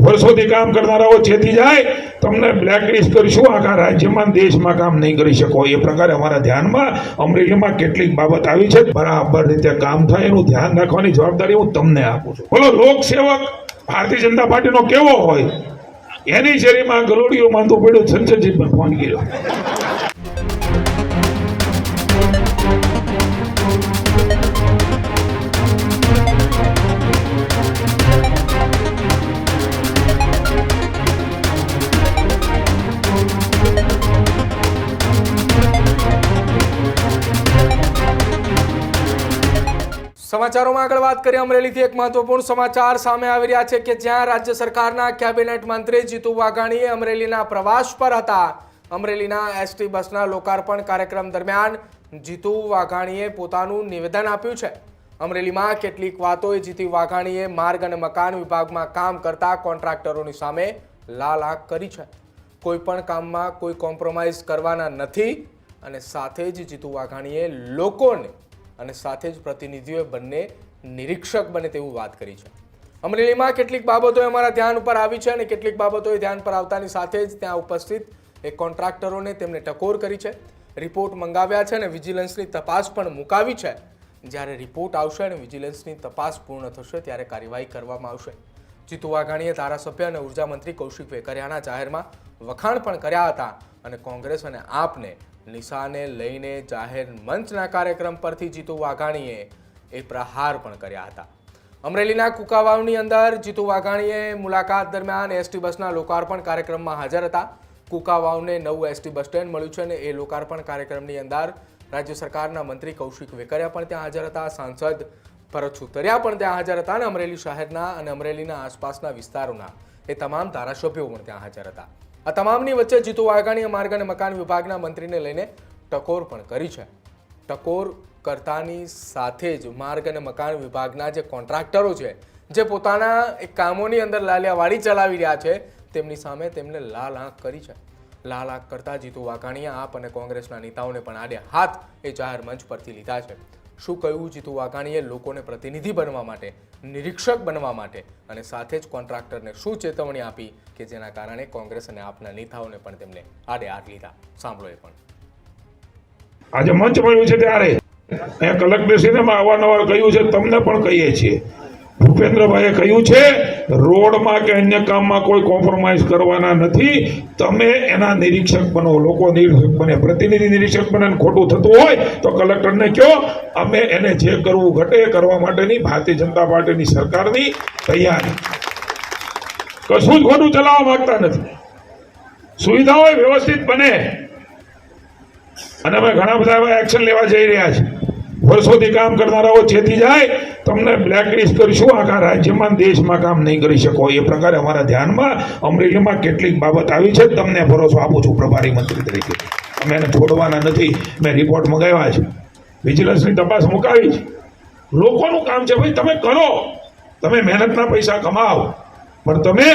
વર્ષોથી કામ કરનારાઓ ચેતી જાય, તમને બ્લેકલિસ્ટ કરીશું, આખા રાજ્યમાં દેશમાં કામ નહીં કરી શકો. એ પ્રકારે અમારા ધ્યાનમાં અમરેલીમાં કેટલીક બાબત આવી છે. બરાબર રીતે કામ થાય એનું ધ્યાન રાખવાની જવાબદારી હું તમને આપું છું. બોલો, લોકસેવક ભારતીય જનતા પાર્ટીનો કેવો હોય એની શેરીમાં ગલોડીઓ માંદું પડ્યું, સંસદજી પર ફોન કર્યો. સમાચારોમાં આગળ વાત કરીએ અમરેલીથી એક મહત્વપૂર્ણ સમાચાર સામે આવી રહ્યા છે કે જ્યાં રાજ્ય સરકારના કેબિનેટ મંત્રી જીતુ વાઘાણીએ અમરેલીના પ્રવાસ પર હતા. અમરેલીના એસટી બસના લોકાર્પણ કાર્યક્રમ દરમિયાન જીતુ વાઘાણીએ પોતાનું નિવેદન આપ્યું છે. અમરેલીમાં કેટલીક વાતોએ જીતુ વાઘાણીએ માર્ગ અને મકાન વિભાગમાં કામ કરતા કોન્ટ્રાક્ટરોની સામે લાલ આંખ કરી છે. કોઈ પણ કામમાં કોઈ કોમ્પ્રોમાઇઝ કરવાના નથી અને સાથે જ જીતુ વાઘાણીએ લોકોને અને સાથે જ પ્રતિનિધિઓએ બંને નિરીક્ષક બને તેવું વાત કરી છે. અમરેલીમાં કેટલીક બાબતો અમારા ધ્યાન ઉપર આવી છે અને કેટલીક બાબતોએ ધ્યાન પર આવતાની સાથે જ ત્યાં ઉપસ્થિત એક કોન્ટ્રાક્ટરોને તેમને ટકોર કરી છે, રિપોર્ટ મંગાવ્યા છે અને વિજિલન્સની તપાસ પણ મુકાવી છે. જ્યારે રિપોર્ટ આવશે અને વિજિલન્સની તપાસ પૂર્ણ થશે ત્યારે કાર્યવાહી કરવામાં આવશે. જીતુ વાઘાણીએ ધારાસભ્ય અને ઉર્જા મંત્રી કૌશિક વેકરિયાના જાહેરમાં વખાણ પણ કર્યા હતા અને કોંગ્રેસ અને આપને નિશાને લઈને જાહેર મંચના કાર્યક્રમ પરથી જીતુ વાઘાણીએ એ પ્રહાર પણ કર્યા હતા. અમરેલીના કુકાવાવની અંદર જીતુ વાઘાણીએ મુલાકાત દરમિયાન એસટી બસના લોકાર્પણ કાર્યક્રમમાં હાજર હતા. કુકાવાવને નવું એસટી બસ સ્ટેન્ડ મળ્યું છે અને એ લોકાર્પણ કાર્યક્રમની અંદર રાજ્ય સરકારના મંત્રી કૌશિક વેકરિયા પણ ત્યાં હાજર હતા, સાંસદ ભરત સુતરિયા પણ ત્યાં હાજર હતા અને અમરેલી શહેરના અને અમરેલીના આસપાસના વિસ્તારોના એ તમામ ધારાસભ્યો પણ ત્યાં હાજર હતા. આ તમામની વચ્ચે જીતુ વાઘાણીએ માર્ગ અને મકાન વિભાગના મંત્રીને લઈને ટકોર પણ કરી છે. ટકોર કરતાની સાથે જ માર્ગ અને મકાન વિભાગના જે કોન્ટ્રાક્ટરો છે, જે પોતાના કામોની અંદર લાલિયાવાડી ચલાવી રહ્યા છે, તેમની સામે તેમને લાલ આંખ કરી છે. લાલ આંખ કરતા જીતુ વાઘાણીએ આપ અને કોંગ્રેસના નેતાઓને પણ આડે હાથ એ જાહેર મંચ પરથી લીધા છે. શું કહ્યું જીતુ વાઘાણીએ લોકોને પ્રતિનિધિ બનવા માટે, નિરીક્ષક બનવા માટે અને સાથે જ કોન્ટ્રાક્ટરને શું ચેતવણી આપી કે જેના કારણે કોંગ્રેસ અને આપના નેતાઓને પણ તેમને આડે હાથ લીધા, સાંભળો એ પણ. આજે મંચ મળ્યું છે ત્યારે અહીંયા કલેક્ટરશ્રીને અવારનવાર કહ્યું છે, તમને પણ કહીએ છીએ, ભૂપેન્દ્રભાઈએ કહ્યું છે રોડમાં કે અન્ય કામમાં કોઈ કોમ્પ્રોમાઇઝ કરવાના નથી. તમે એના નિરીક્ષક બનો, લોકો નિરીક્ષક બને, પ્રતિનિધિ નિરીક્ષક બને. ખોટું થતું હોય તો કલેક્ટરને કહો, અમે એને જે કરવું ઘટે કરવા માટેની ભારતીય જનતા પાર્ટીની સરકારની તૈયારી. કશું જ ખોટું ચલાવવા માંગતા નથી. સુવિધાઓ વ્યવસ્થિત બને અને અમે ઘણા બધા એવા એક્શન લેવા જઈ રહ્યા છીએ. વર્ષોથી કામ કરનારાઓ ચેતી જાય, તમને બ્લેકલિસ્ટ કરીશું, આખા રાજ્યમાં દેશમાં કામ નહીં કરી શકો. એ પ્રકારે અમારા ધ્યાનમાં અમરેલીમાં કેટલીક બાબત આવી છે. તમને ભરોસો આપું છું પ્રભારી મંત્રી તરીકે, અમે એને છોડવાના નથી. મેં રિપોર્ટ મંગાવ્યા છે, વિજિલન્સની તપાસ મુકાવી છે. લોકોનું કામ છે ભાઈ, તમે કરો, તમે મહેનતના પૈસા કમાઓ, પણ તમે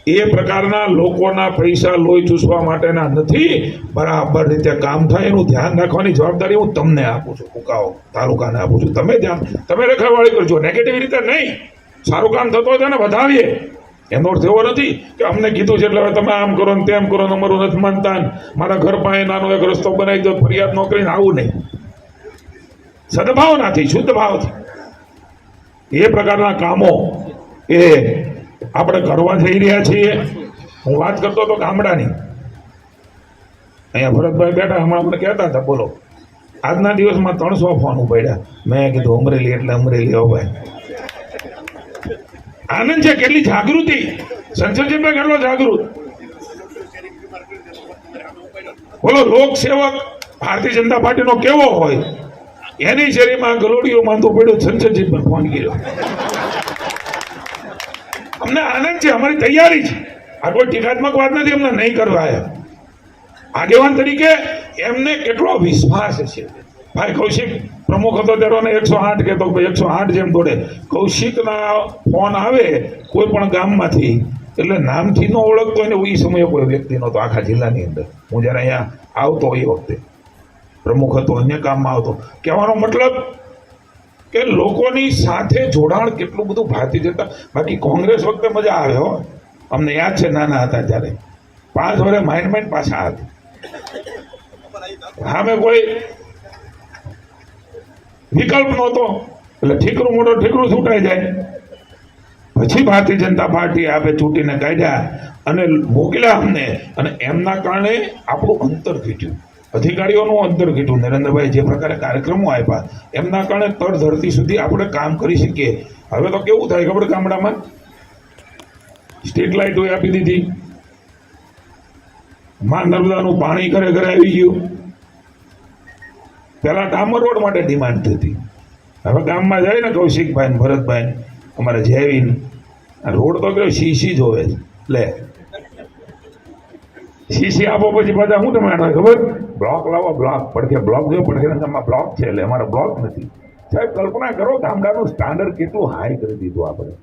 એ પ્રકારના લોકોના પૈસા લોહી ચૂસવા માટેના નથી. બરાબર રીતે કામ થાય એનું ધ્યાન રાખવાની જવાબદારી હું તમને આપું છું, કુકાઓ તાલુકાને આપું છું. તમે રખડવાળી કરજો, નેગેટિવ રીતે નહીં. સારું કામ થતું હોય તેને વધાવીએ. એનો અર્થ એવો નથી કે અમને કીધું છે એટલે હવે તમે આમ કરો ને તેમ કરો ને અમારું નથી માનતા, મારા ઘર પાસે નાનો એક રસ્તો બનાવી દો, ફરિયાદ ન કરીને આવું નહીં. સદભાવનાથી, શુદ્ધ ભાવથી એ પ્રકારના કામો એ આપણે કરવા જઈ રહ્યા છીએ. હું વાત કરતો હતો ગામડાની, અહીંયા ભરતભાઈ બેઠા, હમણાં આપણે કહેતા હતા, બોલો આજના દિવસમાં 300 ફોન ઉપાડ્યા. મેં કીધું અમરેલી એટલે અમરેલી. હો ભાઈ, આનંદ છે. કેટલી જાગૃતિ, સંસદજી કેટલો જાગૃત. બોલો, લોકસેવક ભારતીય જનતા પાર્ટીનો કેવો હોય એની શેરીમાં ગલોડીઓ માંદું પડ્યું, સંસદજી પર ફોન કર્યો. અમને આનંદ છે, અમારી તૈયારી છે. આ કોઈ ટીકાત્મક વાત નથી, અમને નહીં કરવા. આગેવાન તરીકે એમને કેટલો વિશ્વાસ છે. ભાઈ કૌશિક પ્રમુખ હતો ત્યારે 108 કહેતો, 108 જેમ દોડે. કૌશિકના ફોન આવે કોઈ પણ ગામમાંથી એટલે નામથી ન ઓળખતો હોય ને, એ સમયે કોઈ વ્યક્તિ નહોતો આખા જિલ્લાની અંદર. હું જ્યારે અહીંયા આવતો એ વખતે પ્રમુખ હતો, અન્ય કામમાં આવતો. કહેવાનો મતલબ કે લોકોની સાથે જોડાણ કેટલું બધું ભારતીય જનતા. બાકી કોંગ્રેસ વખતે મજા આવે હો, અમને યાદ છે નાના હતા ત્યારે 5 વર્ષ માઇન્ડ પાછા હતા. સામે કોઈ વિકલ્પ નહોતો એટલે ઠીકરું મોટો ઠીકરું છૂટાઈ જાય. પછી ભારતીય જનતા પાર્ટી આપે ચૂંટીને કાઢ્યા અને મોકલ્યા અમને, અને એમના કારણે આપણું અંતર ઘટ્યું, અધિકારીઓનું અંતર ઘટ્યું. નરેન્દ્રભાઈ જે પ્રકારે કાર્યક્રમો આપ્યા એમના કારણે તળ ધરતી સુધી આપણે કામ કરી શકીએ. હવે તો કેવું થાય ખબર, ગામડામાં સ્ટ્રીટ લાઇટો આપી દીધી, માં નર્મદાનું પાણી ઘરે ઘરે આવી ગયું. પહેલા ડામર રોડ માટે ડિમાન્ડ થતી, હવે ગામમાં જાય ને કૌશિકભાઈ ને ભરતભાઈ અમારે જયવીન, રોડ તો કયો સીસી જોવે છે. લે સીસી આપો પછી બધા શું તમે ખબર, બ્લોક લાવો, બ્લોક પડખે બ્લોક જો પડખે ગામમાં બ્લોક છે એટલે અમારે બ્લોક નથી. સાહેબ કલ્પના કરો ગામડાનું સ્ટાન્ડર્ડ કેટલું હાઈ કરી દીધું આપણે.